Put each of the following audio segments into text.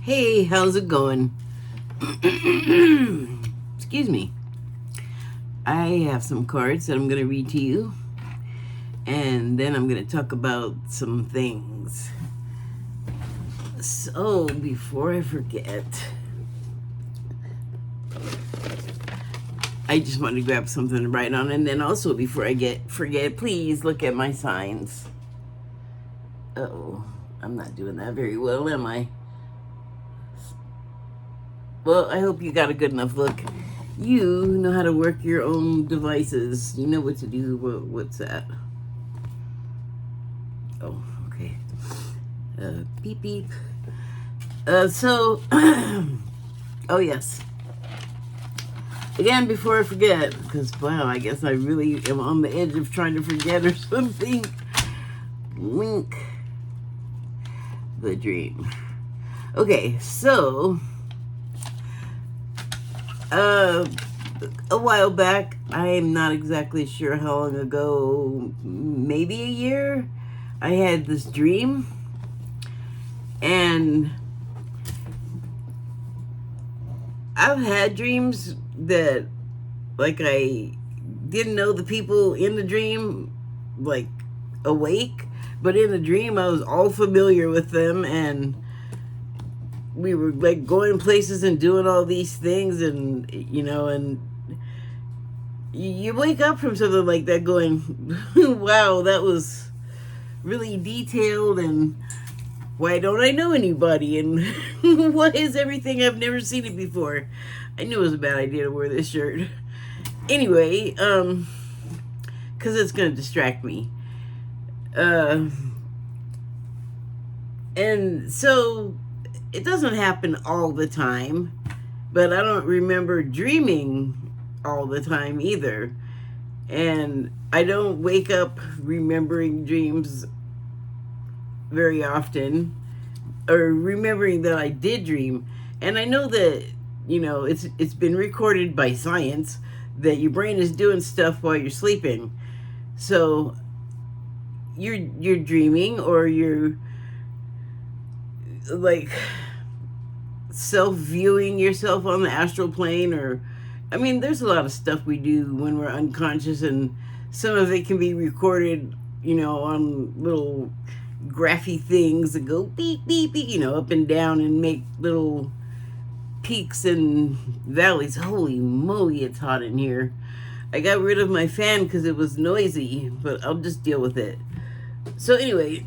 Hey, how's it going? Excuse me. I have some cards that I'm going to read to you, and then I'm going to talk about some things. So, before I forget, I just want to grab something to write on, and then also before I forget, please look at my signs. Oh, I'm not doing that very well, am I? Well, I hope you got a good enough look. You know how to work your own devices. You know what to do. What's that? Oh, okay. Beep, beep. So, oh, yes. Again, before I forget, because, wow, I guess I really am on the edge of trying to forget or something. Link the dream. Okay, so... a while back, I'm not exactly sure how long ago, maybe a year, I had this dream, and I've had dreams that, like, I didn't know the people in the dream, like, awake, but in the dream I was all familiar with them, and we were like going places and doing all these things, and and you wake up from something like that going, wow, that was really detailed, and why don't I know anybody, and what is everything? I've never seen it before. I knew it was a bad idea to wear this shirt. Anyway, because it's going to distract me. And so it doesn't happen all the time, but I don't remember dreaming all the time either. And I don't wake up remembering dreams very often, or remembering that I did dream. And I know that, it's been recorded by science that your brain is doing stuff while you're sleeping. So you're dreaming, or you're like self-viewing yourself on the astral plane, or there's a lot of stuff we do when we're unconscious, and some of it can be recorded, on little graphy things that go beep beep beep, up and down, and make little peaks and valleys. Holy moly, it's hot in here. I got rid of my fan because it was noisy, but I'll just deal with it. So anyway,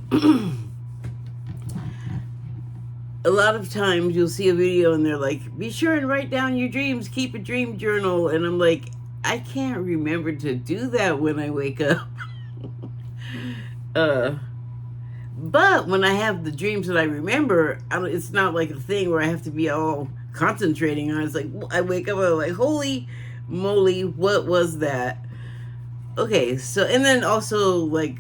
a lot of times you'll see a video and they're like, be sure and write down your dreams, keep a dream journal. And I'm like, I can't remember to do that when I wake up. But when I have the dreams that I remember, it's not like a thing where I have to be all concentrating on it. It's like, I wake up and I'm like, holy moly, what was that? Okay, so, and then also, like,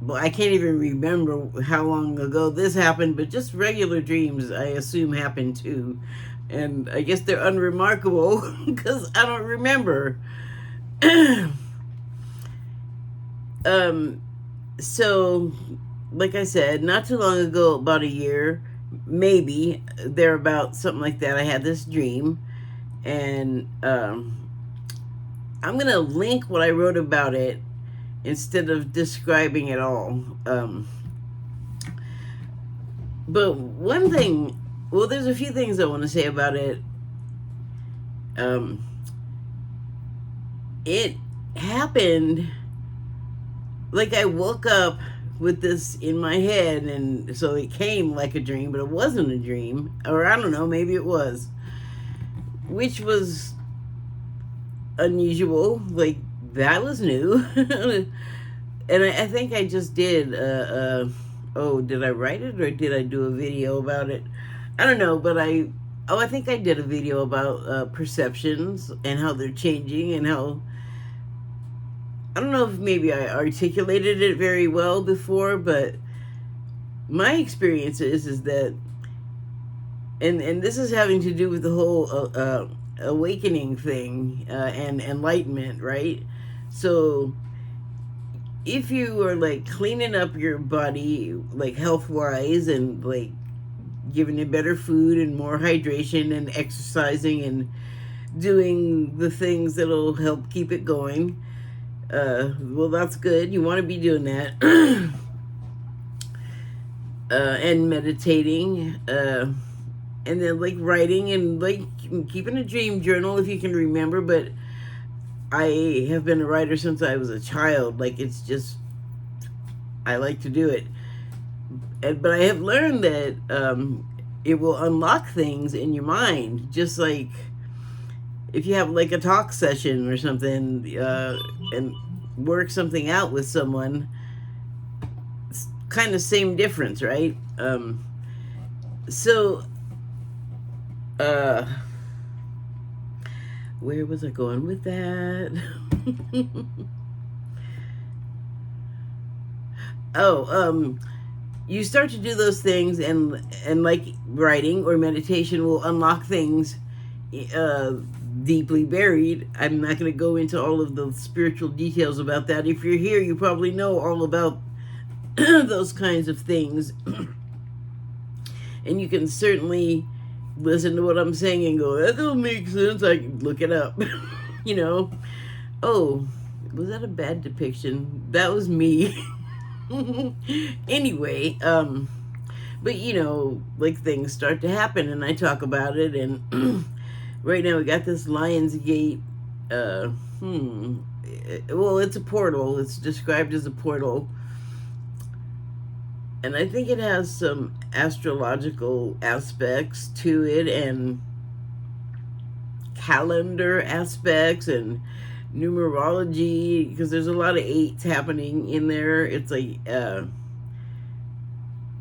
well, I can't even remember how long ago this happened, but just regular dreams, I assume, happen too. And I guess they're unremarkable because I don't remember. So, like I said, not too long ago, about a year, maybe, thereabout, something like that, I had this dream. And I'm going to link what I wrote about it instead of describing it all. But one thing, well, there's a few things I want to say about it. It happened, like I woke up with this in my head, and so it came like a dream, but it wasn't a dream. Or I don't know, maybe it was. Which was unusual. Like, that was new. And I think I just did, did I write it or did I do a video about it? I don't know, but I think I did a video about perceptions and how they're changing, and how, I don't know if maybe I articulated it very well before, but my experience is that, and this is having to do with the whole awakening thing and enlightenment, right? So if you are like cleaning up your body, like health wise, and like giving it better food and more hydration and exercising and doing the things that'll help keep it going. Well, that's good. You want to be doing that. And meditating. And then like writing and like keeping a dream journal if you can remember. But I have been a writer since I was a child. Like, it's just, I like to do it. But I have learned that it will unlock things in your mind, just like if you have like a talk session or something, and work something out with someone. It's kind of same difference, right? So where was I going with that? You start to do those things, and like writing or meditation will unlock things deeply buried. I'm not going to go into all of the spiritual details about that. If you're here, you probably know all about those kinds of things. And you can certainly listen to what I'm saying and go, that don't make sense. I can look it up. You know, oh, was that a bad depiction? That was me. Anyway, but you know, like things start to happen and I talk about it, and right now we got this Lionsgate, well, it's a portal. It's described as a portal. And I think it has some astrological aspects to it, and calendar aspects, and numerology, because there's a lot of 8s happening in there. It's like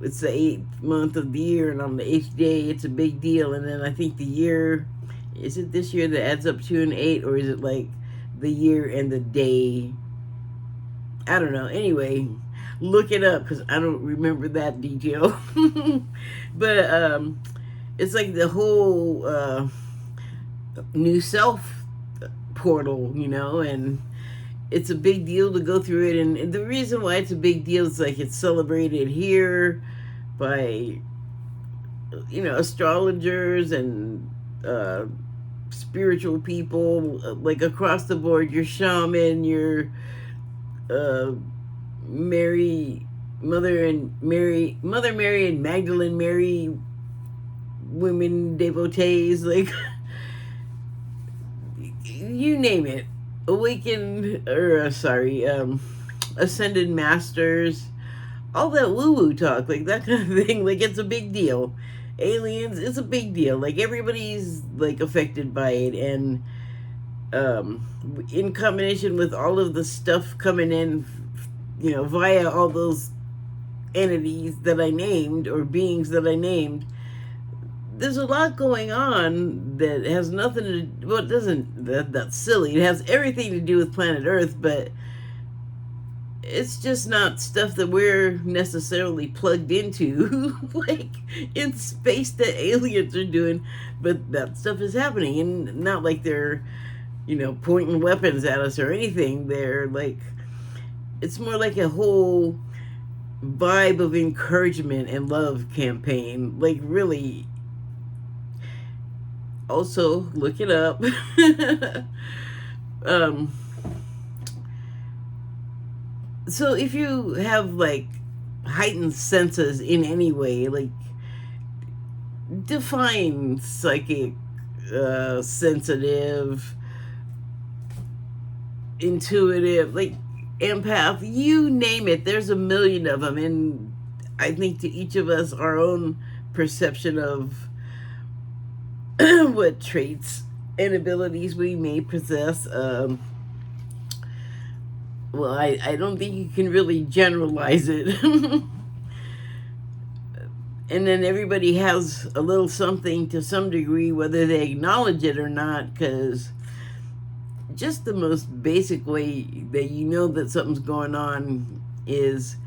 it's the 8th month of the year, and on the 8th day it's a big deal. And then I think the year, is it this year that adds up to an 8, or is it like the year and the day? I don't know. Anyway, look it up, because I don't remember that detail. But it's like the whole new self portal, you know, and it's a big deal to go through it. And the reason why it's a big deal is like it's celebrated here by, you know, astrologers and spiritual people, like across the board. Your shaman, your Mother Mary and Magdalene Mary women devotees, like you name it, ascended masters, all that woo-woo talk, like that kind of thing. Like, it's a big deal. Aliens, it's a big deal. Like, everybody's like affected by it. And in combination with all of the stuff coming in, you know, via all those entities that I named, or beings that I named, there's a lot going on that has nothing to, well, it doesn't, that's silly. It has everything to do with planet Earth, but it's just not stuff that we're necessarily plugged into, like in space, that aliens are doing. But that stuff is happening, and not like they're, you know, pointing weapons at us or anything. They're like, it's more like a whole vibe of encouragement and love campaign. Like, really. Also, look it up. So if you have like heightened senses in any way, like define psychic, sensitive, intuitive, like empath, you name it, there's a million of them. And I think to each of us, our own perception of what traits and abilities we may possess. Well, I don't think you can really generalize it. And then everybody has a little something to some degree, whether they acknowledge it or not, because just the most basic way that you know that something's going on is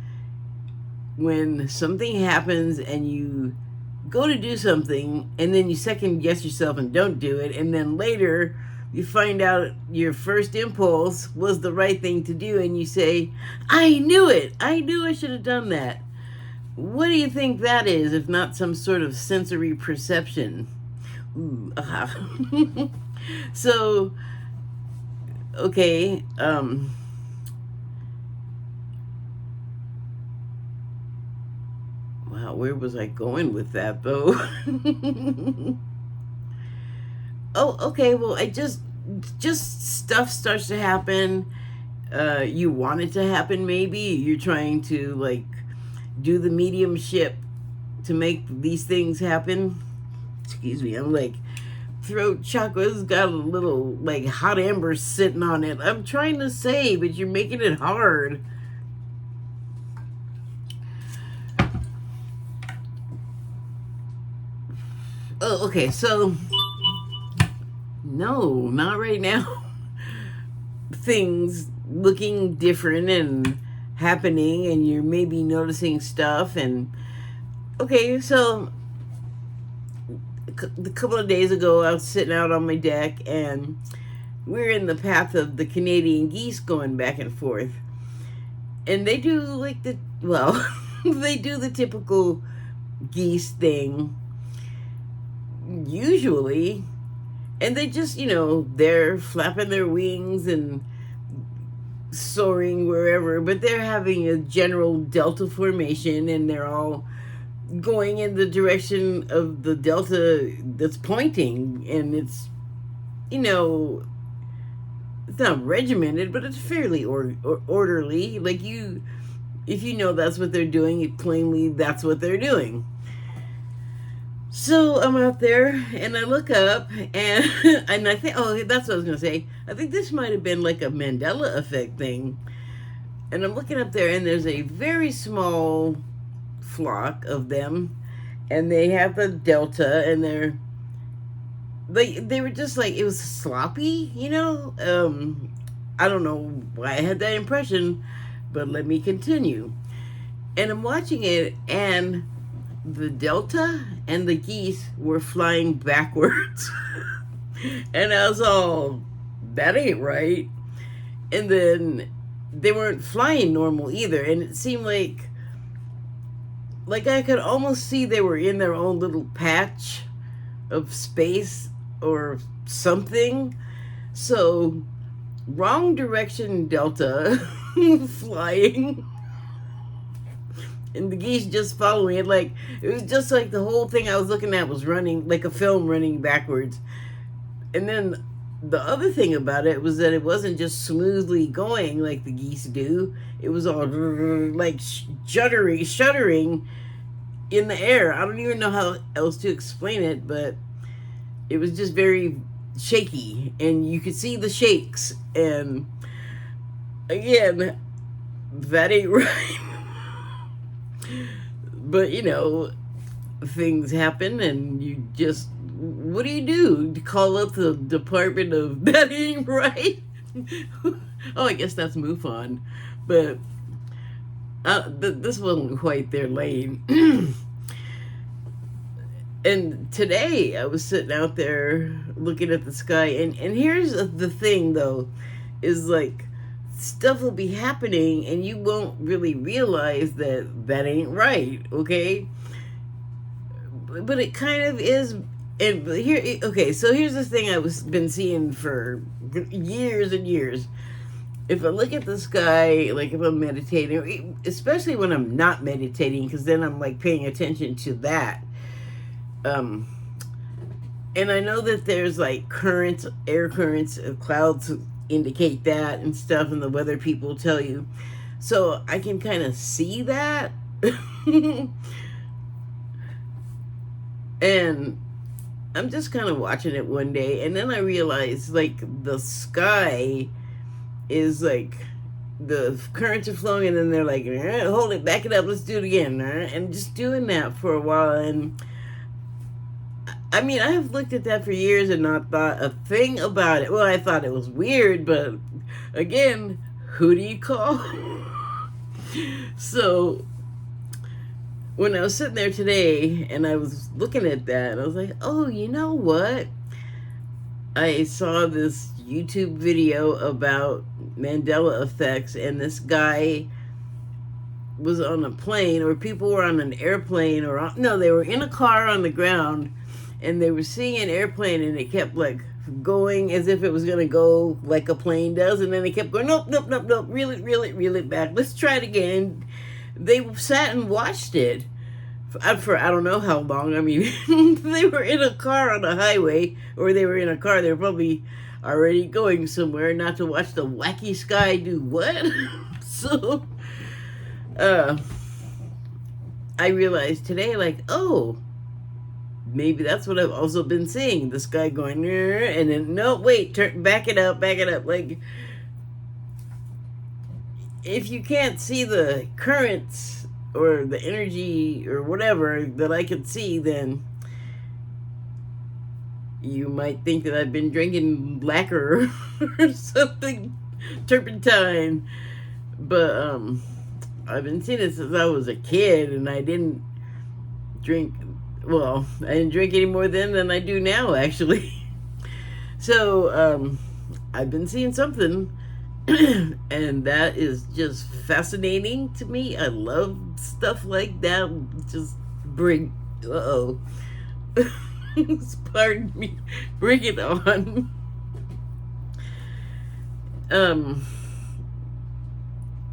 when something happens and you go to do something, and then you second guess yourself and don't do it, and then later you find out your first impulse was the right thing to do, and you say, I knew it. I knew I should have done that. What do you think that is, if not some sort of sensory perception? Ooh, So, okay, wow, where was I going with that though? Oh, okay, well, just stuff starts to happen. You want it to happen, maybe. You're trying to, like, do the mediumship to make these things happen. Excuse me, I'm like, throat chakra's got a little, like, hot ember sitting on it. I'm trying to say, but you're making it hard. Oh, okay, so no, not right now. Things looking different and happening, and you're maybe noticing stuff. And okay, so a couple of days ago, I was sitting out on my deck, and we're in the path of the Canadian geese going back and forth. And they do like well, they do the typical geese thing, usually. And they just, they're flapping their wings and soaring wherever, but they're having a general delta formation, and they're all going in the direction of the delta that's pointing. And it's, it's not regimented, but it's fairly orderly. Like, if you know that's what they're doing, plainly that's what they're doing. So I'm out there, and I look up, and and I think, oh, that's what I was gonna say. I think this might have been like a Mandela effect thing. And I'm looking up there, and there's a very small flock of them, and they have the delta, and they were just like, it was sloppy, I don't know why I had that impression, but let me continue. And I'm watching it, and the delta and the geese were flying backwards. And I was all, that ain't right. And then they weren't flying normal either, and it seemed like I could almost see they were in their own little patch of space or something. So, wrong direction delta, flying, and the geese just following it. Like, it was just like the whole thing I was looking at was running, like a film running backwards. And then the other thing about it was that it wasn't just smoothly going like the geese do. It was all like shuddering in the air. I don't even know how else to explain it, but it was just very shaky, and you could see the shakes. And again, that ain't right. But things happen, and you just, what do you do? Call up the department of that ain't right? Oh, I guess that's MUFON. But this wasn't quite their lane. And today I was sitting out there looking at the sky, and here's the thing though, is like, stuff will be happening and you won't really realize that ain't right, okay? But it kind of is. And here, okay, so here's the thing been seeing for years and years. If I look at the sky, like if I'm meditating, especially when I'm not meditating, because then I'm like paying attention to that. And I know that there's like currents, air currents, clouds indicate that and stuff, and the weather people tell you. So I can kind of see that. And I'm just kind of watching it one day, and then I realized, like, the sky is like, the currents are flowing, and then they're like, hold it, back it up, let's do it again, and just doing that for a while. And I mean, I have looked at that for years and not thought a thing about it. Well, I thought it was weird, but again, who do you call? So when I was sitting there today and I was looking at that, and I was like, oh, you know what? I saw this YouTube video about Mandela effects, and this guy was on a plane, or people were on an airplane, or no, they were in a car on the ground, and they were seeing an airplane, and it kept like going as if it was gonna go like a plane does, and then they kept going, nope, nope, nope, nope, reel it back. Let's try it again. They sat and watched it for I don't know how long. I mean, they were in a car on a highway, or they were in a car. They were probably already going somewhere, not to watch the wacky sky do what. So, I realized today, like, oh, maybe that's what I've also been seeing. The sky going, and then, no, wait, back it up. Like, if you can't see the currents or the energy or whatever that I can see, then you might think that I've been drinking lacquer or something, turpentine. But I've been seeing it since I was a kid, and I didn't drink. Well, I didn't drink any more then than I do now, actually. So I've been seeing something. And that is just fascinating to me. I love stuff like that. Just bring, pardon me, bring it on.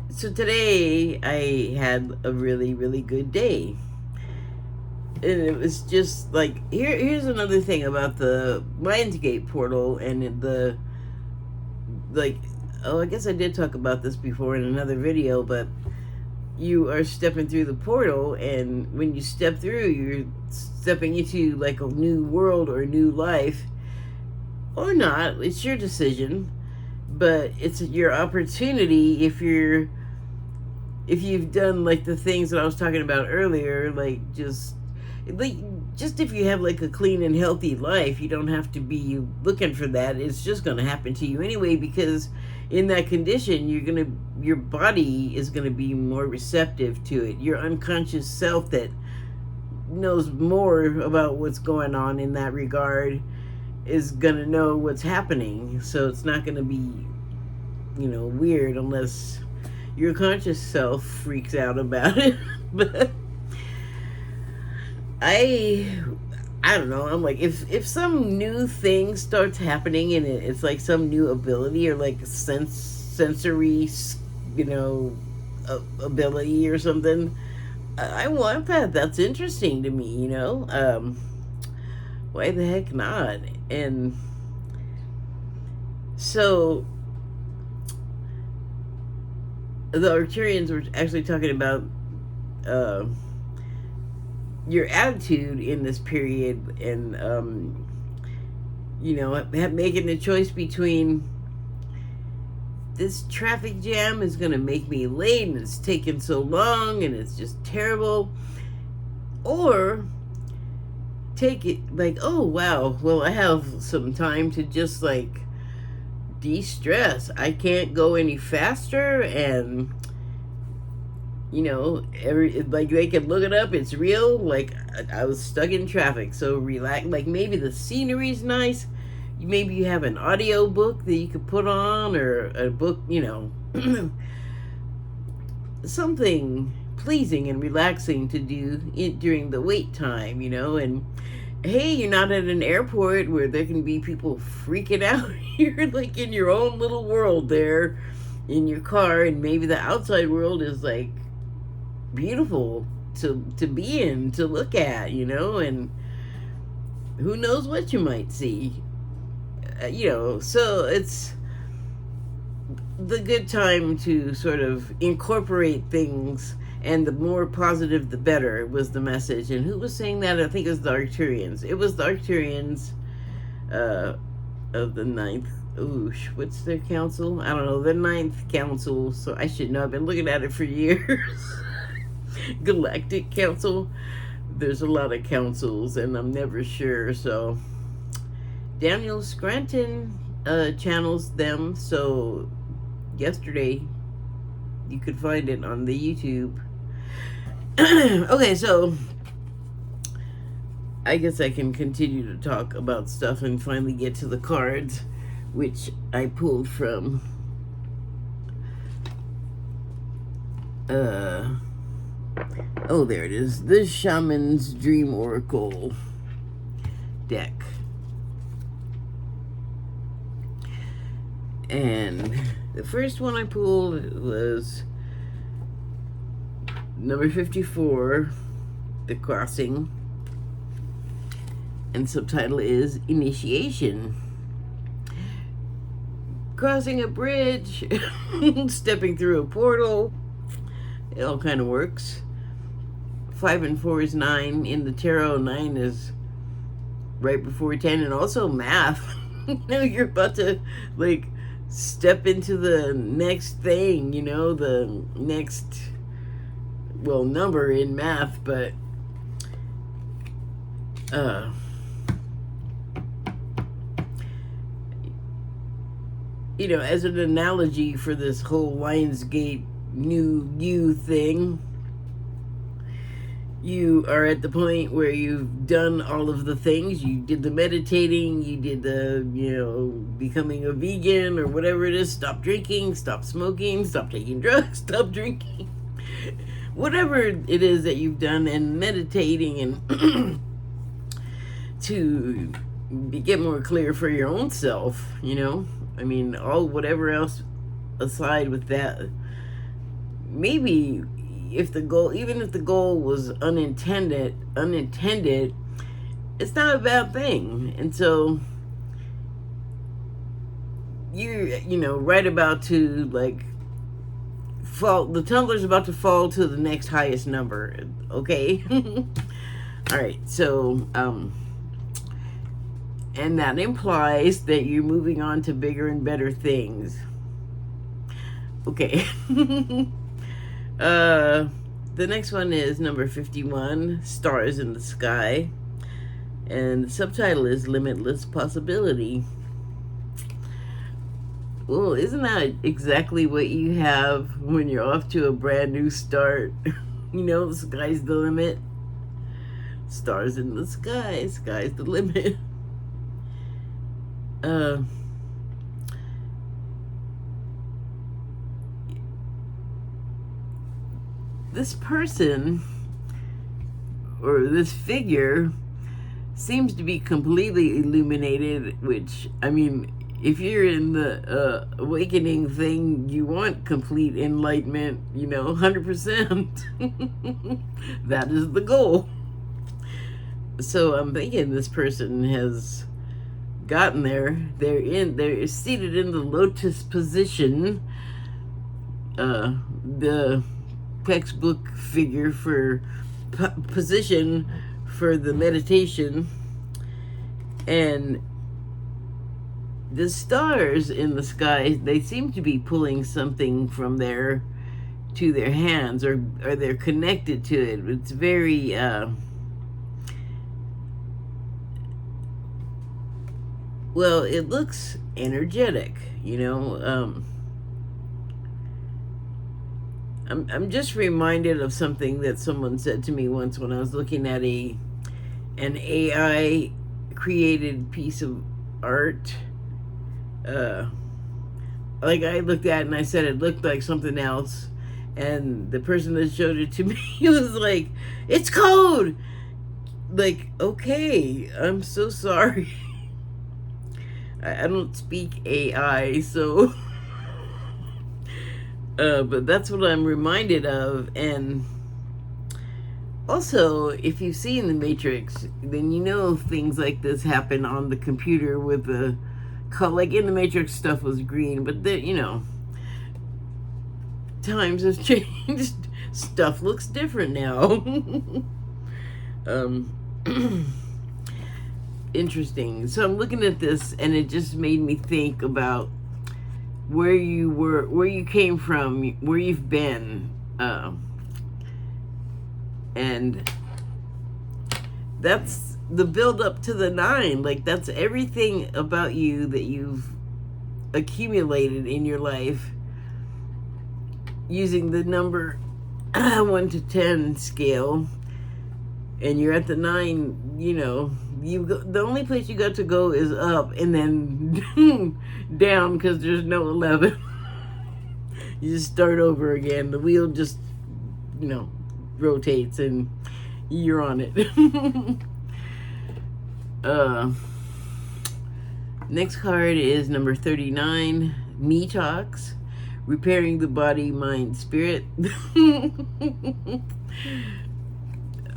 So today I had a really, really good day. And it was just like, here's another thing about the Lionsgate portal and the, like, oh, I guess I did talk about this before in another video, but you are stepping through the portal, and when you step through, you're stepping into like a new world or a new life, or not. It's your decision, but it's your opportunity if you've done like the things that I was talking about earlier, like just if you have like a clean and healthy life, you don't have to be looking for that. It's just going to happen to you anyway, because in that condition, your body is going to be more receptive to it. Your unconscious self that knows more about what's going on in that regard is going to know what's happening. So it's not going to be, weird unless your conscious self freaks out about it. But I don't know. I'm like, if some new thing starts happening and it's like some new ability or like sensory, ability or something, I want that. That's interesting to me, Why the heck not? And so the Arcturians were actually talking about your attitude in this period, and making the choice between, this traffic jam is going to make me late and it's taking so long and it's just terrible, or take it like, oh wow, well, I have some time to just like de-stress. I can't go any faster, and they can look it up. It's real. Like, I was stuck in traffic, so relax. Like, maybe the scenery's nice. Maybe you have an audio book that you could put on, or a book, something pleasing and relaxing to do during the wait time, and hey, you're not at an airport where there can be people freaking out. You're like in your own little world there in your car, and maybe the outside world is like beautiful to be in, to look at, and who knows what you might see, so it's the good time to sort of incorporate things, and the more positive the better was the message. And who was saying that? I think it was the Arcturians. It was the Arcturians of the ninth, what's their council? I don't know, the ninth council, so I should know. I've been looking at it for years. Galactic Council. There's a lot of councils, and I'm never sure. So Daniel Scranton channels them. So yesterday you could find it on the YouTube. Okay, so I guess I can continue to talk about stuff and finally get to the cards, which I pulled from Oh, there it is. The Shaman's Dream Oracle deck. And the first one I pulled was number 54, The Crossing. And subtitle is Initiation. Crossing a bridge, stepping through a portal. It all kind of works. 5 and 4 is 9. In the tarot, 9 is right before 10. And also math. You're about to, like, step into the next thing, you know, the next, well, number in math, but you know, as an analogy for this whole Lionsgate new you thing, you are at the point where you've done all of the things. You did the meditating, you did the, you know, becoming a vegan or whatever it is. Stop drinking, stop smoking, stop taking drugs, stop drinking. Whatever it is that you've done, and meditating and to get more clear for your own self, you know. I mean, all whatever else aside with that, maybe if the goal, even if the goal was unintended, it's not a bad thing. And so you know, right about to, like, fall, the tumbler's about to fall to the next highest number, okay? All right, so and that implies that you're moving on to bigger and better things. Okay. The next one is number 51, Stars in the Sky. And the subtitle is Limitless Possibility. Well, isn't that exactly what you have when you're off to a brand new start? You know, the sky's the limit. Stars in the sky, sky's the limit. This person, or this figure, seems to be completely illuminated, which, I mean, if you're in the awakening thing, you want complete enlightenment, you know, 100%. That is the goal. So I'm thinking this person has gotten there. They're seated in the lotus position, the textbook figure for position for the meditation, and the stars in the sky, they seem to be pulling something from there to their hands, or they're connected to it. It's very well, it looks energetic, you know. I'm just reminded of something that someone said to me once when I was looking at an AI created piece of art. Like, I looked at it and I said it looked like something else, and the person that showed it to me was like, "It's code." Like, okay, I'm so sorry. I don't speak AI, so but that's what I'm reminded of. And also, if you've seen The Matrix, then you know things like this happen on the computer with the color. Like, in The Matrix, stuff was green, but you know, times have changed. Stuff looks different now. Interesting. So I'm looking at this, and it just made me think about where you were, where you came from, where you've been, and that's the build up to the 9. Like, that's everything about you that you've accumulated in your life using the number 1 to 10 scale, and you're at the 9. You know, the only place you got to go is up, and then down, because there's no 11. You just start over again. The wheel just, you know, rotates and you're on it. Next card is number 39, Me Talks, repairing the body, mind, spirit.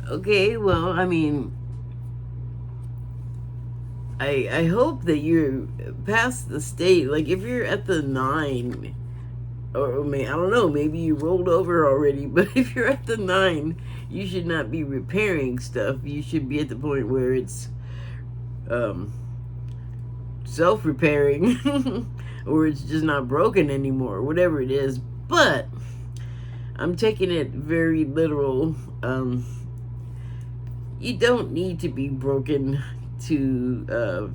Okay, well, I mean, I hope that you're past the state. Like, if you're at the 9, or I don't know, maybe you rolled over already, but if you're at the 9, you should not be repairing stuff. You should be at the point where it's self-repairing or it's just not broken anymore, whatever it is. But I'm taking it very literal. You don't need to be broken to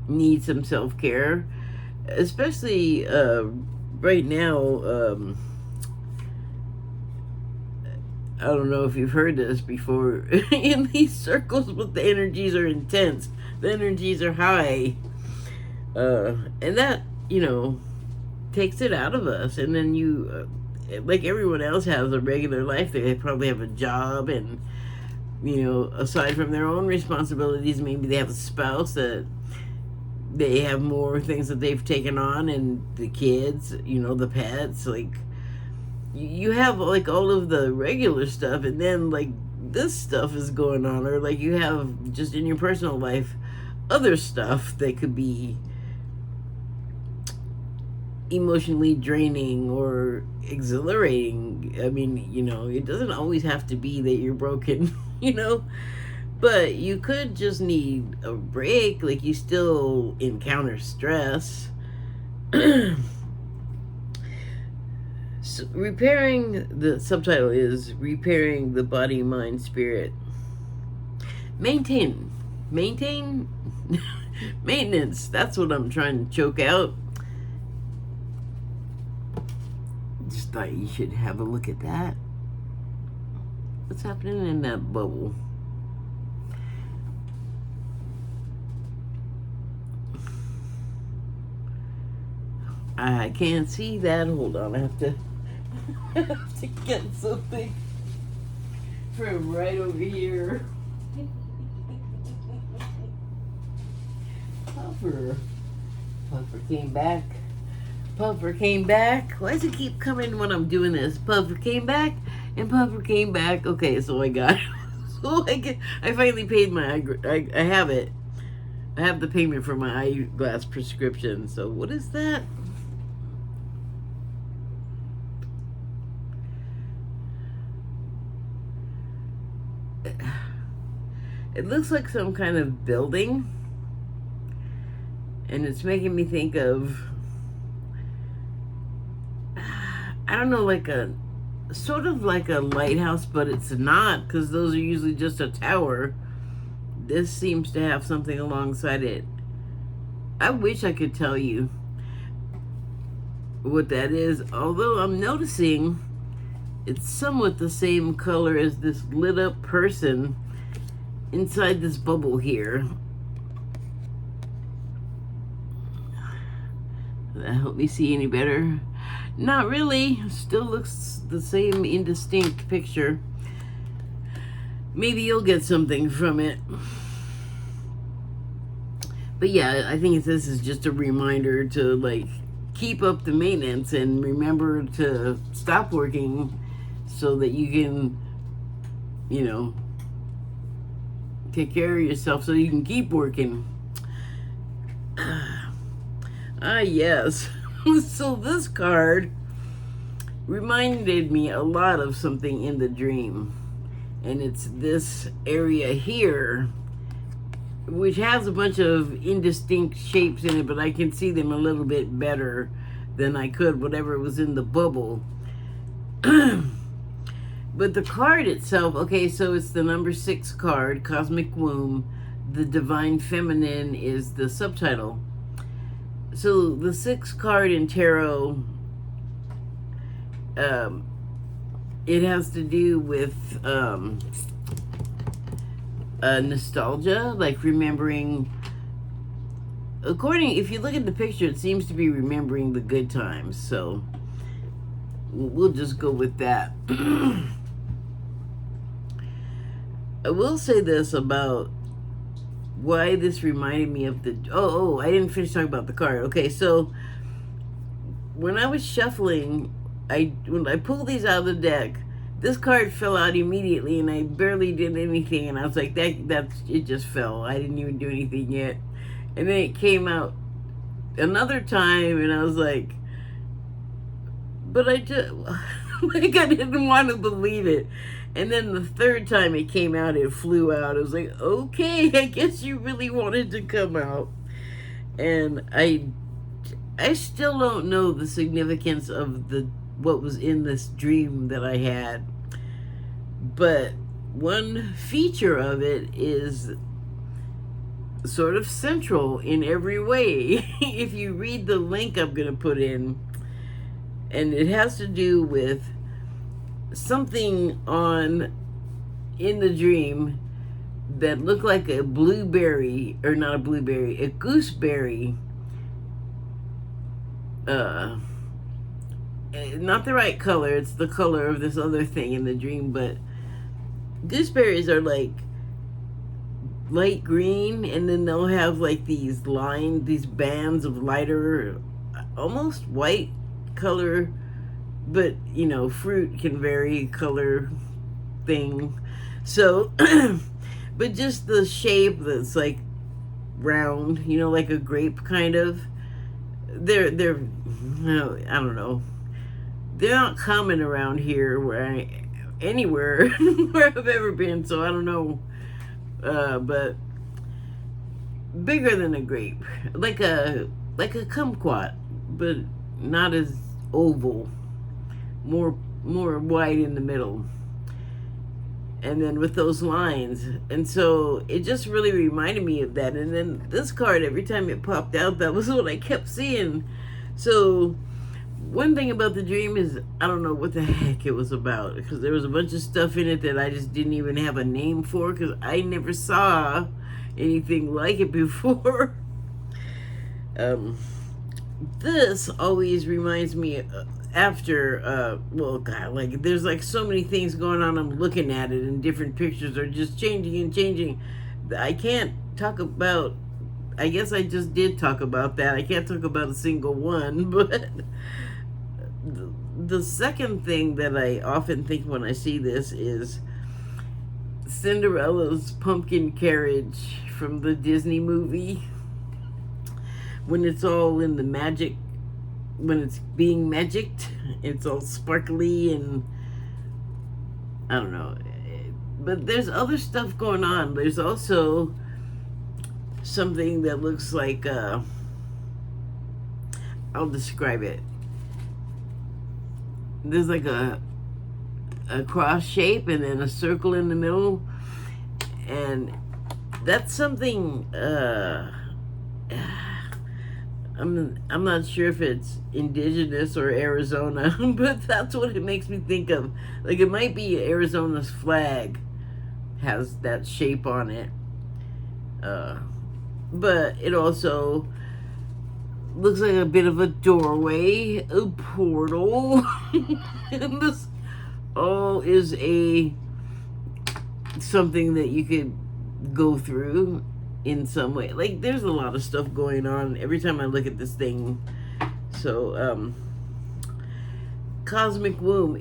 need some self-care, especially right now. I don't know if you've heard this before. In these circles, but the energies are intense, the energies are high, and that, takes it out of us. And then you, like everyone else has a regular life, they probably have a job, and aside from their own responsibilities, maybe they have a spouse that they have more things that they've taken on, and the kids, the pets, like you have like all of the regular stuff, and then like this stuff is going on, or like you have just in your personal life other stuff that could be emotionally draining or exhilarating. I mean, it doesn't always have to be that you're broken, but you could just need a break. Like, you still encounter stress. So the subtitle is repairing the body, mind, spirit. Maintain maintenance. That's what I'm trying to choke out. Just thought you should have a look at that. What's happening in that bubble? I can't see that. Hold on, I have to get something from right over here. Puffer came back. Puffer came back. Why does it keep coming when I'm doing this? Puffer came back and Puffer came back. Okay, so I got it. I finally paid my I have it. I have the payment for my eyeglass prescription. So what is that? It looks like some kind of building, and it's making me think of, I don't know, like a sort of like a lighthouse, but it's not, because those are usually just a tower. This seems to have something alongside it. I wish I could tell you what that is, although I'm noticing it's somewhat the same color as this lit up person inside this bubble here. Does that help me see any better? Not really. Still looks the same indistinct picture. Maybe you'll get something from it. But yeah, I think this is just a reminder to like keep up the maintenance and remember to stop working so that you can, take care of yourself so you can keep working. Yes. So this card reminded me a lot of something in the dream. And it's this area here, which has a bunch of indistinct shapes in it, but I can see them a little bit better than I could whatever was in the bubble. But the card itself, okay, so it's the number 6 card, Cosmic Womb. The Divine Feminine is the subtitle. So the 6th card in tarot, it has to do with nostalgia, like remembering. If you look at the picture, it seems to be remembering the good times. So we'll just go with that. I will say this about why this reminded me of the. I didn't finish talking about the card. Okay, so when I was shuffling, when I pulled these out of the deck, this card fell out immediately, and I barely did anything. And I was like, that's it. Just fell. I didn't even do anything yet, and then it came out another time, and I was like, but I just like I didn't want to believe it. And then the third time it came out, it flew out. I was like, okay, I guess you really wanted to come out. And I still don't know the significance of what was in this dream that I had. But one feature of it is sort of central in every way. If you read the link I'm going to put in, and it has to do with something in the dream that looked like a blueberry, or not a blueberry, a gooseberry. Not the right color, it's the color of this other thing in the dream, but gooseberries are like light green, and then they'll have like these bands of lighter, almost white color, but fruit can vary color thing. So but just the shape that's like round, like a grape kind of. They're I don't know. They're not common around here anywhere where I've ever been, so I don't know. But bigger than a grape, like a kumquat, but not as oval. More wide in the middle, and then with those lines. And so it just really reminded me of that. And then this card, every time it popped out, that was what I kept seeing. So one thing about the dream is I don't know what the heck it was about, because there was a bunch of stuff in it that I just didn't even have a name for, because I never saw anything like it before. This always reminds me after like there's like so many things going on. I'm looking at it, and different pictures are just changing and changing. I can't talk about, I guess I just did talk about that. I can't talk about a single one. But the second thing that I often think when I see this is Cinderella's pumpkin carriage from the Disney movie, when it's all in the magic, when it's being magicked, it's all sparkly, and I don't know. But there's other stuff going on. There's also something that looks like I'll describe it. There's like a cross shape, and then a circle in the middle, and that's something I'm not sure if it's indigenous or Arizona, but that's what it makes me think of. Like, it might be Arizona's flag has that shape on it. But it also looks like a bit of a doorway, a portal. And this all is something that you could go through in some way. Like, there's a lot of stuff going on every time I look at this thing. So cosmic womb,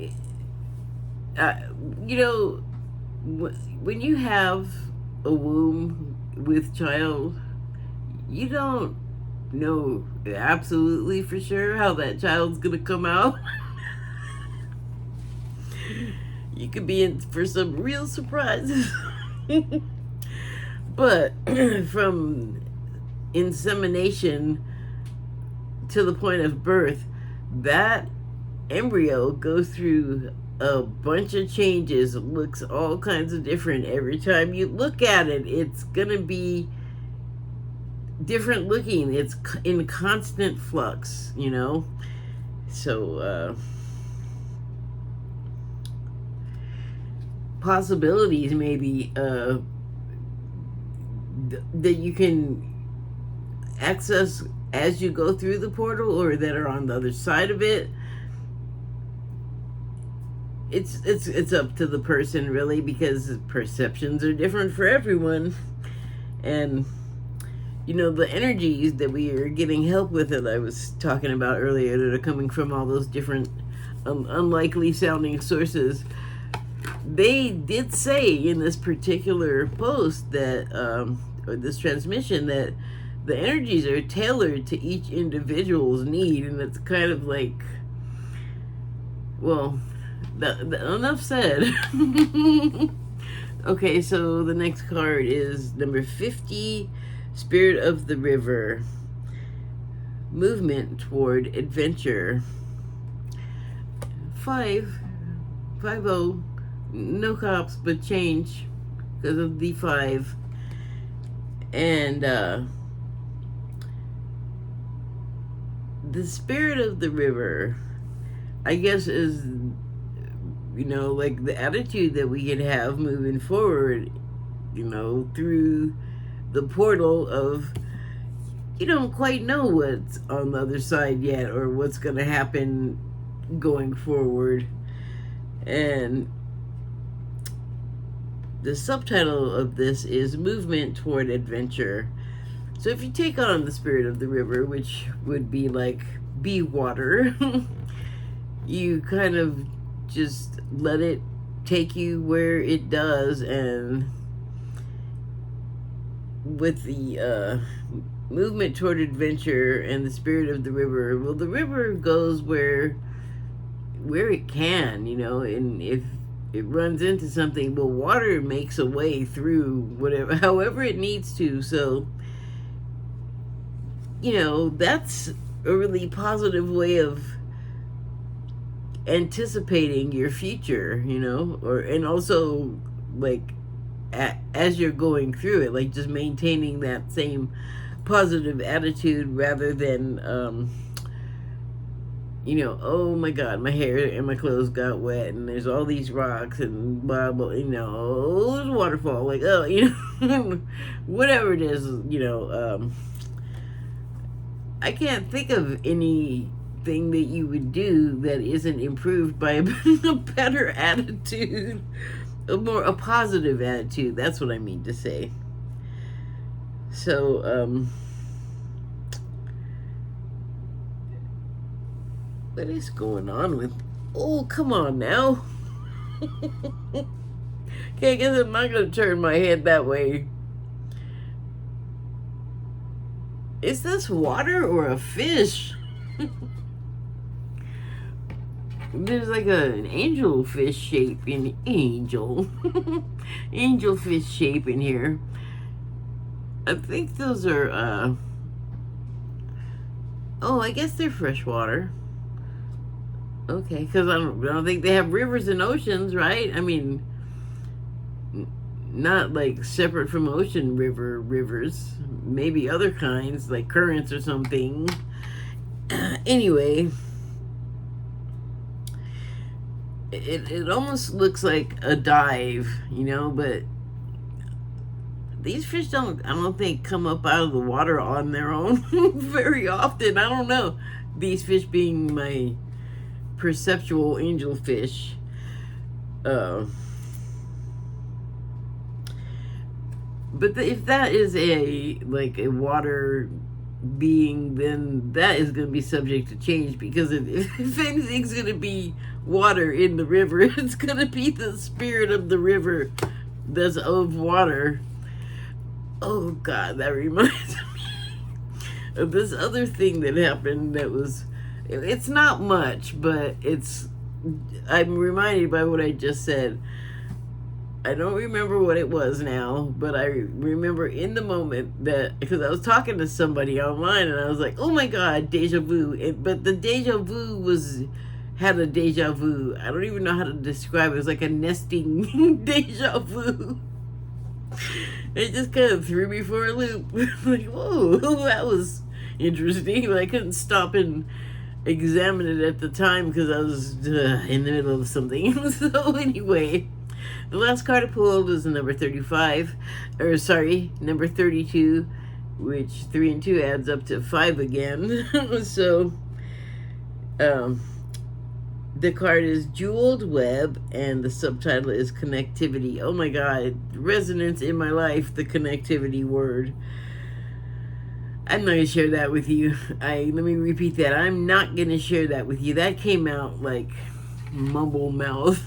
when you have a womb with child, you don't know absolutely for sure how that child's gonna come out. You could be in for some real surprises. But from insemination to the point of birth, that embryo goes through a bunch of changes. It looks all kinds of different every time you look at it. It's gonna be different looking. It's in constant flux, so possibilities maybe that you can access as you go through the portal, or that are on the other side of it. it's up to the person really, because perceptions are different for everyone. And the energies that we are getting help with, that I was talking about earlier, that are coming from all those different unlikely sounding sources, they did say in this particular post that or this transmission, that the energies are tailored to each individual's need. And it's kind of like, well, enough said. Okay, so the next card is number 50, Spirit of the River. Movement toward adventure. 50, no cops, but change because of the 5. And the Spirit of the River, I guess, is like the attitude that we could have moving forward, through the portal of, you don't quite know what's on the other side yet, or what's going to happen going forward. And the subtitle of this is Movement Toward Adventure. So if you take on the Spirit of the River, which would be like, be water, you kind of just let it take you where it does. And with the movement toward adventure and the Spirit of the River, well, the river goes where it can, and if it runs into something, well, water makes a way through whatever, however it needs to. So that's a really positive way of anticipating your future, and also, like, as you're going through it, like, just maintaining that same positive attitude, rather than oh my god, my hair and my clothes got wet, and there's all these rocks and blah blah, there's a waterfall, like, whatever it is, I can't think of anything that you would do that isn't improved by a better attitude, a positive attitude. That's what I mean to say. So, what is going on with... Oh, come on now. Okay, I guess I'm not going to turn my head that way. Is this water or a fish? There's like an angel fish shape in... Angel fish shape in here. I think those are, oh, I guess they're freshwater. Okay, because I don't think they have rivers and oceans, right? I mean, not like separate from ocean rivers. Maybe other kinds, like currents or something. Anyway, it almost looks like a dive, but these fish I don't think come up out of the water on their own very often. I don't know. These fish being my perceptual angel fish. But if that is a water being, then that is going to be subject to change, because if anything's going to be water in the river, it's going to be the Spirit of the River that's of water. Oh God, that reminds me of this other thing that happened that was, it's not much, but I'm reminded by what I just said. I don't remember what it was now, but I remember in the moment that, because I was talking to somebody online and I was like, oh my God, deja vu. But the deja vu had a deja vu. I don't even know how to describe it. It was like a nesting deja vu. It just kind of threw me for a loop. Like, whoa, that was interesting. But I couldn't stop and examine it at the time because I was in the middle of something. So anyway, the last card I pulled was number 35, number 32, which 3 and 2 adds up to 5 again. So, The card is Jeweled Web, and the subtitle is Connectivity. Oh my God, resonance in my life, the connectivity word. I'm not gonna share that with you. Let me repeat that. I'm not gonna share that with you. That came out like mumble mouth.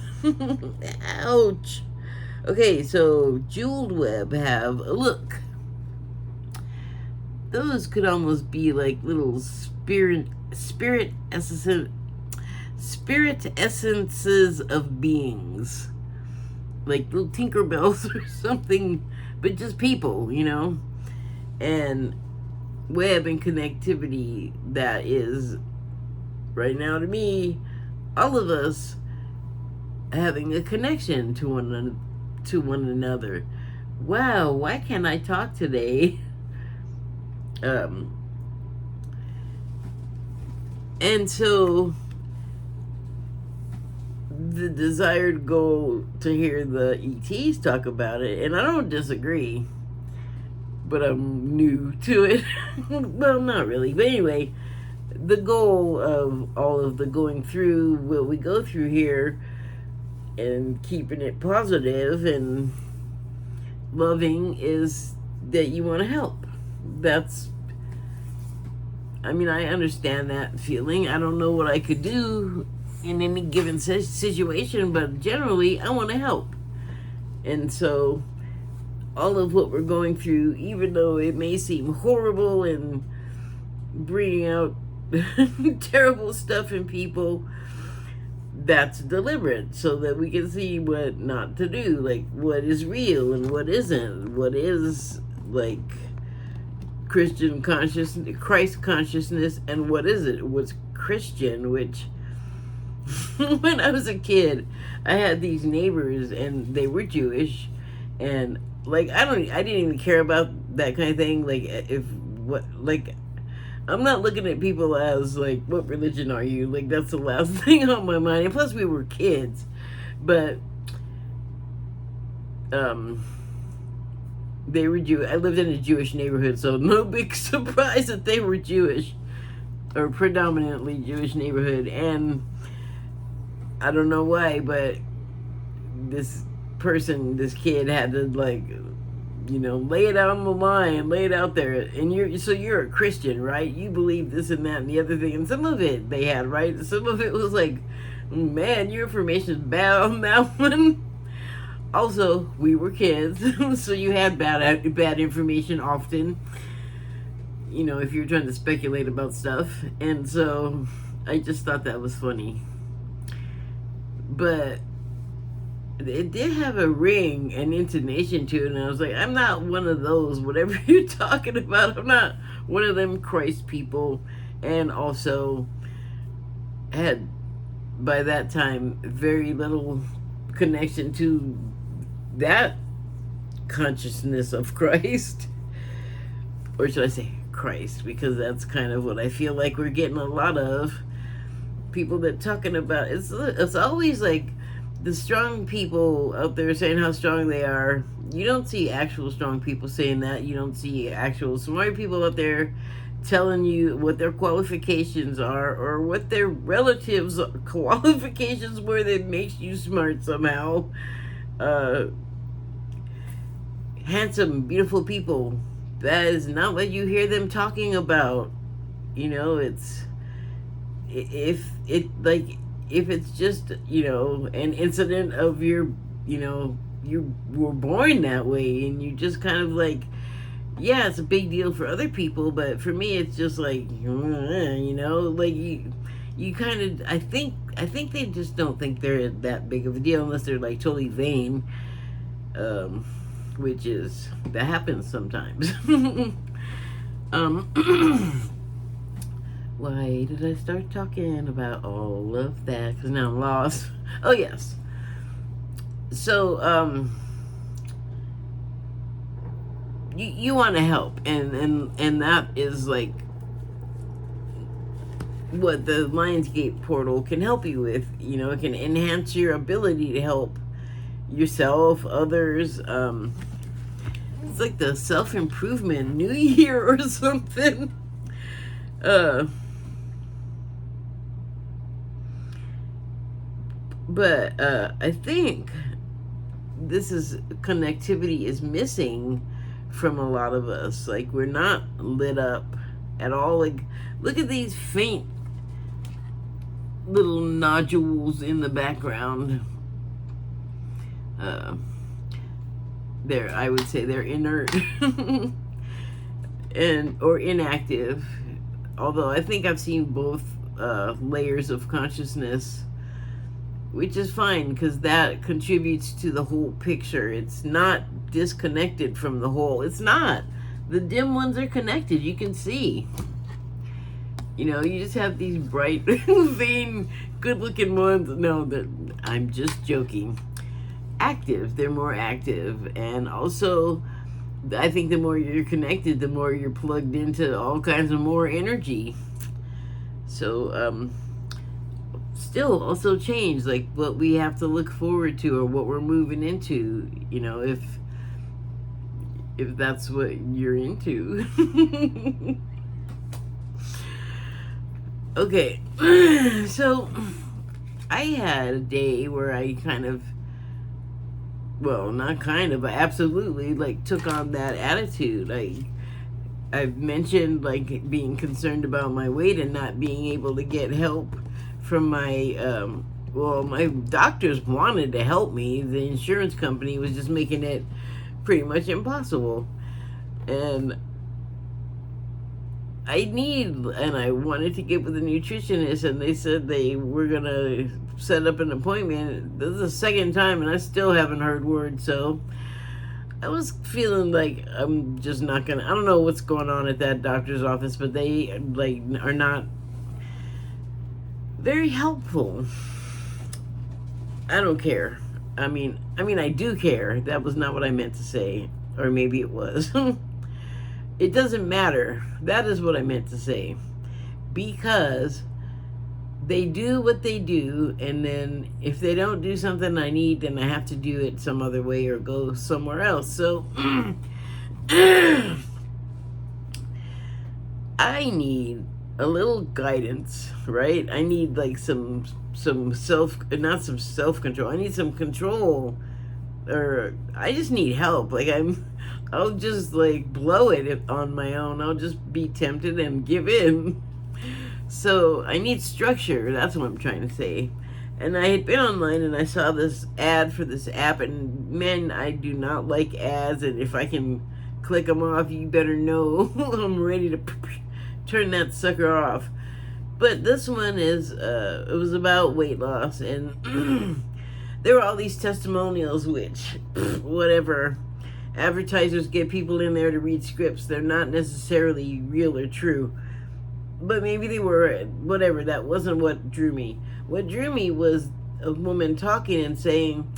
Ouch. Okay, so Jeweled Web, have a look. Those could almost be like little spirit essences of beings, like little Tinkerbells or something, but just people, and web and connectivity. That is, right now, to me, all of us having a connection to one another. Wow, why can't I talk today? And so the desired goal to hear the ETs talk about it, and I don't disagree, but I'm new to it. Well, not really, but anyway, the goal of all of the going through what we go through here and keeping it positive and loving is that you want to help. I understand that feeling. I don't know what I could do in any given situation, but generally I want to help. And so all of what we're going through, even though it may seem horrible and bringing out terrible stuff in people, that's deliberate so that we can see what not to do, like what is real and what isn't, what is like Christian consciousness, Christ consciousness, and what is it, what's Christian, which when I was a kid, I had these neighbors and they were Jewish, and like I didn't even care about that kind of thing. I'm not looking at people as like, what religion are you? Like, that's the last thing on my mind. And plus we were kids. But they were Jewish. I lived in a Jewish neighborhood, so no big surprise that they were Jewish, or predominantly Jewish neighborhood. And I don't know why, but this kid had to like, lay it out on the line, lay it out there. And you're a Christian, right? You believe this and that and the other thing. And some of it they had, right? Some of it was like, man, your information is bad on that one. Also, we were kids, so you had bad information often, if you're trying to speculate about stuff. And so I just thought that was funny. But it did have a ring and intonation to it, and I was like, I'm not one of those, whatever you're talking about. I'm not one of them Christ people. And also had, by that time, very little connection to that consciousness of Christ. Or should I say Christ, because that's kind of what I feel like we're getting a lot of people that talking about. It's always like the strong people out there saying how strong they are. You don't see actual strong people saying that. You don't see actual smart people out there telling you what their qualifications are, or what their relatives' qualifications were that makes you smart somehow. Handsome, beautiful people. That is not what you hear them talking about. It's if it's just an incident of you were born that way, and you just kind of like, yeah, it's a big deal for other people, but for me it's just like, like you kind of, I think they just don't think they're that big of a deal unless they're like totally vain, that happens sometimes. Why did I start talking about all of that? Because now I'm lost. Oh, yes. So, you want to help, and that is like what the Lionsgate portal can help you with. It can enhance your ability to help yourself, others. It's like the self-improvement new year or something. But I think this is connectivity is missing from a lot of us. Like, we're not lit up at all. Like, look at these faint little nodules in the background. I would say they're inert and or inactive. Although I think I've seen both layers of consciousness, which is fine because that contributes to the whole picture. It's not disconnected from the whole. It's not. The dim ones are connected. You can see. You know, you just have these bright, vain, good-looking ones. No, I'm just joking. Active. They're more active. And also, I think the more you're connected, the more you're plugged into all kinds of more energy. So, still also change, like what we have to look forward to or what we're moving into, you know, if that's what you're into. Okay, so I had a day where I kind of, well, not kind of, but absolutely, like, took on that attitude. I've mentioned, like, being concerned about my weight and not being able to get help from my, my doctors wanted to help me. The insurance company was just making it pretty much impossible. And I wanted to get with a nutritionist, and they said they were going to set up an appointment. This is the second time, and I still haven't heard word, so I was feeling like I'm just not going to, I don't know what's going on at that doctor's office, but they, like, are not very helpful. I don't care. I mean, I do care. That was not what I meant to say. Or maybe it was. It doesn't matter. That is what I meant to say. Because they do what they do, and then if they don't do something I need, then I have to do it some other way or go somewhere else. So, I need a little guidance, right? I need like some not some self-control. I need some control, or I just need help. Like, I'll just like blow it on my own. I'll just be tempted and give in. So I need structure. That's what I'm trying to say. And I had been online and I saw this ad for this app, and man, I do not like ads. And if I can click them off, you better know I'm ready to turn that sucker off. But this one is, it was about weight loss, and there were all these testimonials, which, whatever, advertisers get people in there to read scripts. They're not necessarily real or true, but maybe they were, whatever. That wasn't what drew me. What drew me was a woman talking and saying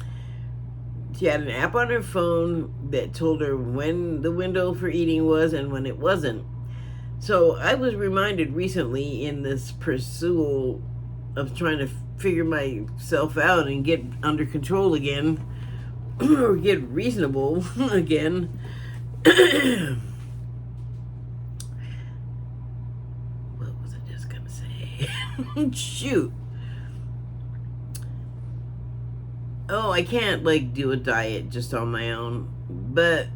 she had an app on her phone that told her when the window for eating was and when it wasn't. So I was reminded recently in this pursuit of trying to figure myself out and get under control again, or get reasonable again. What was I just gonna say? Shoot. Oh, I can't like do a diet just on my own, but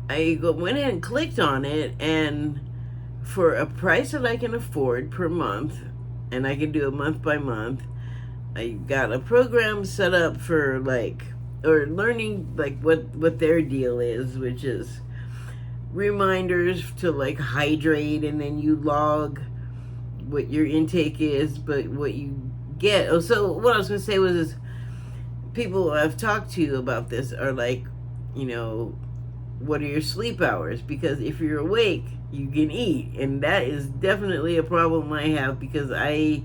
I went in and clicked on it, and for a price that I can afford per month, and I can do it month by month, I got a program set up for like, or learning like what their deal is, which is reminders to like hydrate, and then you log what your intake is, but what you get. Oh, so what I was going to say was is people I've talked to about this are like, you know, what are your sleep hours? Because if you're awake, you can eat. And that is definitely a problem I have, because I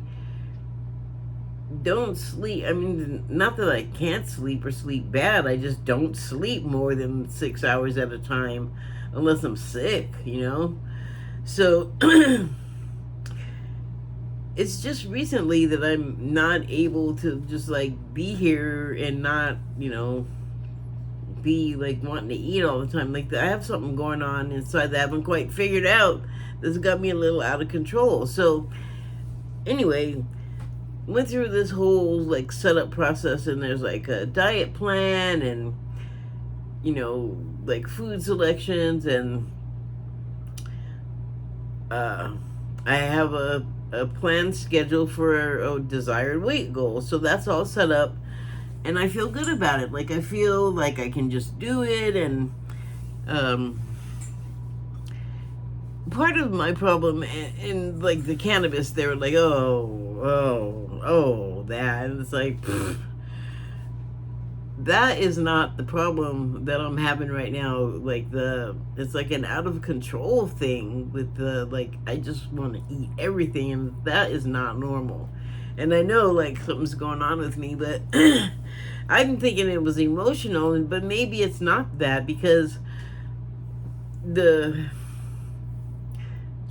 don't sleep. I mean, not that I can't sleep or sleep bad. I just don't sleep more than 6 hours at a time unless I'm sick, you know? So it's just recently that I'm not able to just like be here and not, you know, be like wanting to eat all the time. Like, I have something going on inside that I haven't quite figured out that's got me a little out of control. So anyway, went through this whole like setup process, and there's like a diet plan and like food selections, and I have a planned schedule for a desired weight goal. So that's all set up, and I feel good about it. Like I feel like I can just do it. And part of my problem in like the cannabis, they were like, that. And it's like, that is not the problem that I'm having right now. Like it's like an out of control thing with like, I just want to eat everything, and that is not normal. And I know like something's going on with me, but I'm thinking it was emotional, but maybe it's not that, because the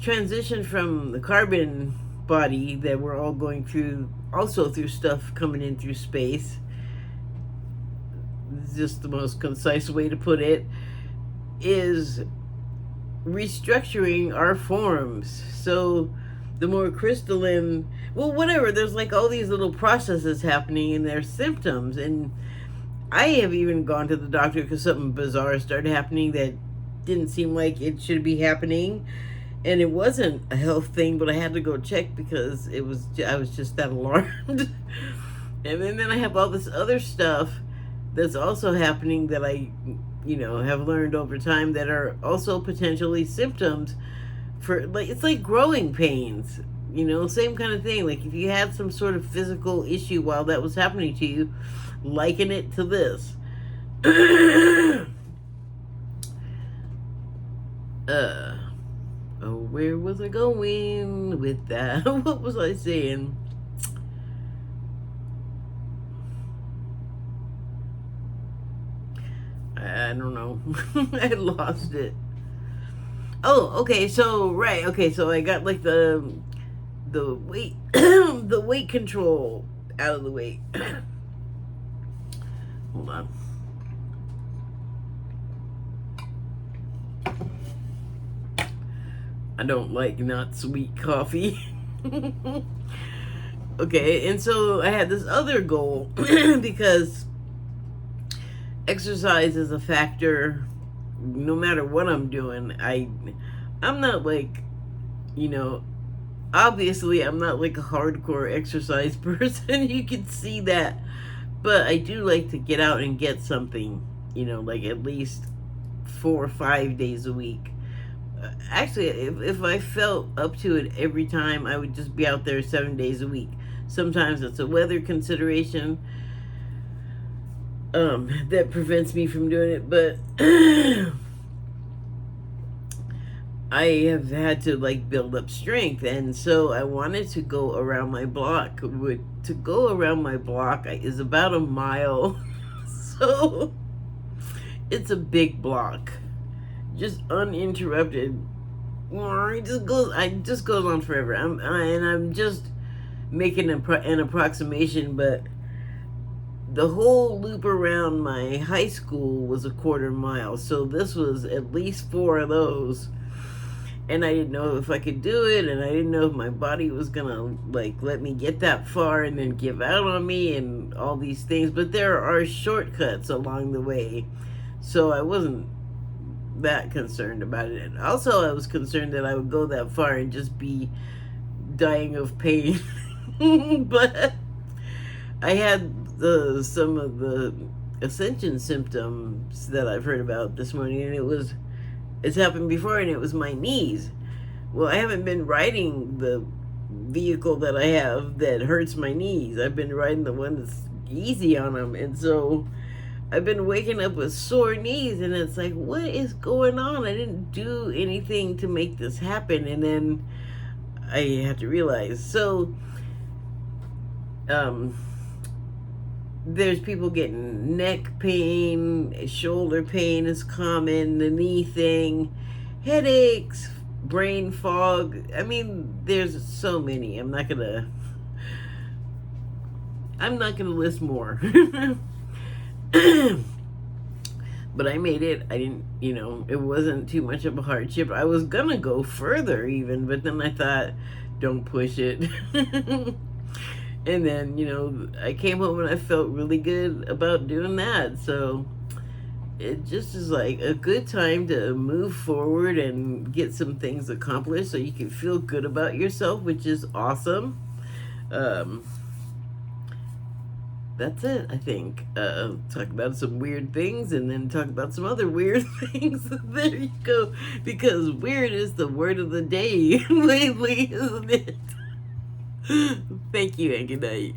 transition from the carbon body that we're all going through, also through stuff coming in through space, just the most concise way to put it, is restructuring our forms. So the more crystalline, well, whatever, there's like all these little processes happening, and their symptoms. And I have even gone to the doctor because something bizarre started happening that didn't seem like it should be happening, and it wasn't a health thing, but I had to go check because I was just that alarmed. And then I have all this other stuff that's also happening that I have learned over time that are also potentially symptoms for, like, it's like growing pains, same kind of thing. Like if you had some sort of physical issue while that was happening to you, liken it to this. Where was I going with that? What was I saying? I don't know. I lost it. Oh, okay. So right. Okay. So I got like the weight the weight control out of the way. Hold on. I don't like not sweet coffee. Okay, and so I had this other goal because exercise is a factor no matter what I'm doing. I'm not like, obviously I'm not like a hardcore exercise person. You can see that. But I do like to get out and get something, like at least 4 or 5 days a week. Actually, if I felt up to it every time, I would just be out there 7 days a week. Sometimes it's a weather consideration that prevents me from doing it, but I have had to like build up strength, and so I wanted to go around my block. To go around my block is about a mile, so it's a big block, just uninterrupted. It just goes on forever. I'm just making an approximation, but the whole loop around my high school was a quarter mile, so this was at least 4 of those. And I didn't know if I could do it, and I didn't know if my body was gonna like let me get that far and then give out on me and all these things. But there are shortcuts along the way, so I wasn't that concerned about it. And also, I was concerned that I would go that far and just be dying of pain. But I had some of the ascension symptoms that I've heard about this morning, and it's happened before, and it was my knees. Well, I haven't been riding the vehicle that I have that hurts my knees. I've been riding the one that's easy on them, and so I've been waking up with sore knees, and it's like, what is going on? I didn't do anything to make this happen. And then I have to realize, so there's people getting neck pain, shoulder pain is common, the knee thing, headaches, brain fog. I mean, there's so many. I'm not gonna list more. But I made it. I didn't, it wasn't too much of a hardship. I was gonna go further even, but then I thought, don't push it. And then, I came home and I felt really good about doing that. So it just is like a good time to move forward and get some things accomplished so you can feel good about yourself, which is awesome. Um, that's it, I think. Talk about some weird things and then talk about some other weird things. There you go. Because weird is the word of the day lately, isn't it? Thank you and good night.